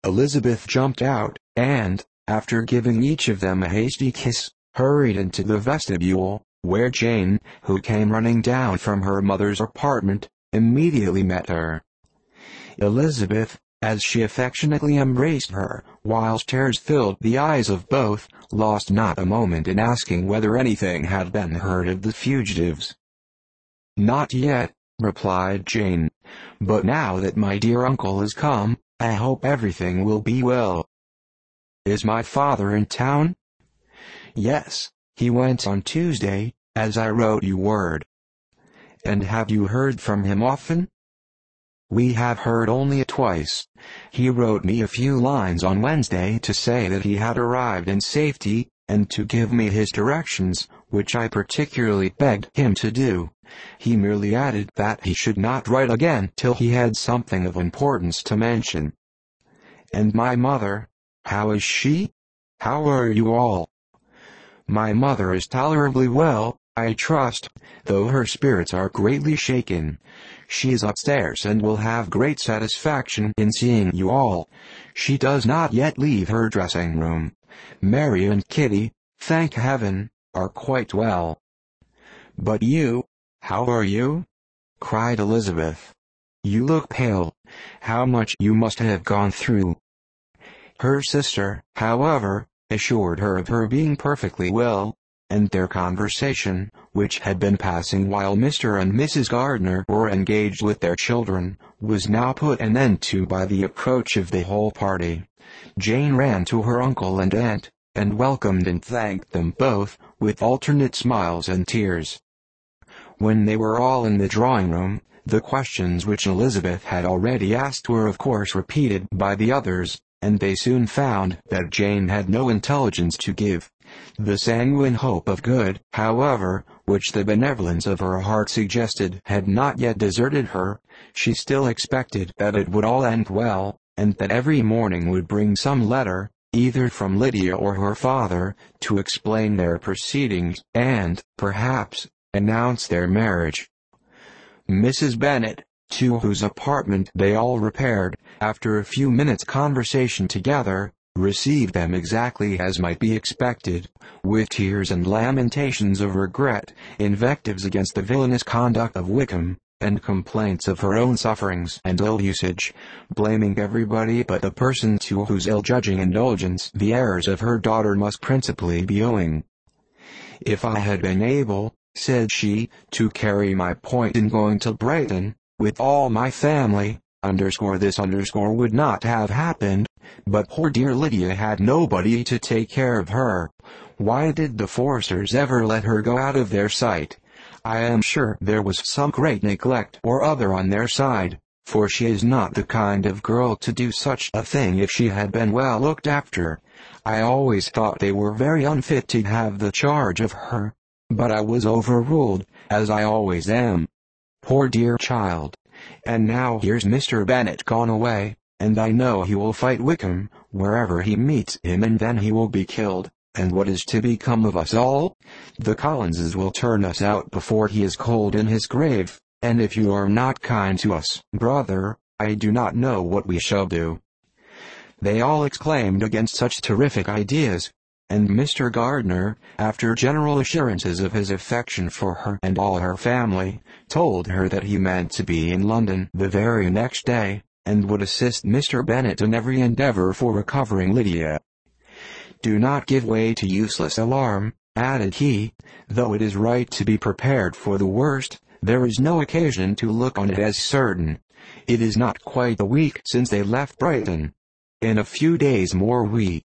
Elizabeth jumped out, and, after giving each of them a hasty kiss, hurried into the vestibule, where Jane, who came running down from her mother's apartment, immediately met her. Elizabeth, as she affectionately embraced her, whilst tears filled the eyes of both, lost not a moment in asking whether anything had been heard of the fugitives. "Not yet," replied Jane, "but now that my dear uncle is come, I hope everything will be well." "Is my father in town?" "Yes, he went on Tuesday, as I wrote you word." "And have you heard from him often?" "We have heard only twice. He wrote me a few lines on Wednesday to say that he had arrived in safety, and to give me his directions, which I particularly begged him to do. He merely added that he should not write again till he had something of importance to mention." "And my mother, how is she? How are you all?" "My mother is tolerably well, I trust, though her spirits are greatly shaken. She is upstairs and will have great satisfaction in seeing you all. She does not yet leave her dressing room. Mary and Kitty, thank heaven, are quite well." "But you, how are you?" cried Elizabeth. "You look pale. How much you must have gone through." Her sister, however, assured her of her being perfectly well, and their conversation, which had been passing while Mr. and Mrs. Gardner were engaged with their children, was now put an end to by the approach of the whole party. Jane ran to her uncle and aunt, and welcomed and thanked them both, with alternate smiles and tears. When they were all in the drawing-room, the questions which Elizabeth had already asked were of course repeated by the others, and they soon found that Jane had no intelligence to give. The sanguine hope of good, however, which the benevolence of her heart suggested had not yet deserted her. She still expected that it would all end well, and that every morning would bring some letter, either from Lydia or her father, to explain their proceedings, and, perhaps, announce their marriage. Mrs. Bennet, to whose apartment they all repaired, after a few minutes' conversation together, received them exactly as might be expected, with tears and lamentations of regret, invectives against the villainous conduct of Wickham, and complaints of her own sufferings and ill-usage, blaming everybody but the person to whose ill-judging indulgence the errors of her daughter must principally be owing. "If I had been able," said she, "to carry my point in going to Brighton, with all my family, this would not have happened, but poor dear Lydia had nobody to take care of her. Why did the Forsters ever let her go out of their sight? I am sure there was some great neglect or other on their side, for she is not the kind of girl to do such a thing if she had been well looked after. I always thought they were very unfit to have the charge of her, but I was overruled, as I always am. Poor dear child. And now here's Mr. Bennet gone away, and I know he will fight Wickham, wherever he meets him, and then he will be killed, and what is to become of us all? The Collinses will turn us out before he is cold in his grave, and if you are not kind to us, brother, I do not know what we shall do." They all exclaimed against such terrific ideas, and Mr. Gardner, after general assurances of his affection for her and all her family, told her that he meant to be in London the very next day, and would assist Mr. Bennet in every endeavor for recovering Lydia. "Do not give way to useless alarm," added he, "though it is right to be prepared for the worst, there is no occasion to look on it as certain. It is not quite a week since they left Brighton. In a few days more we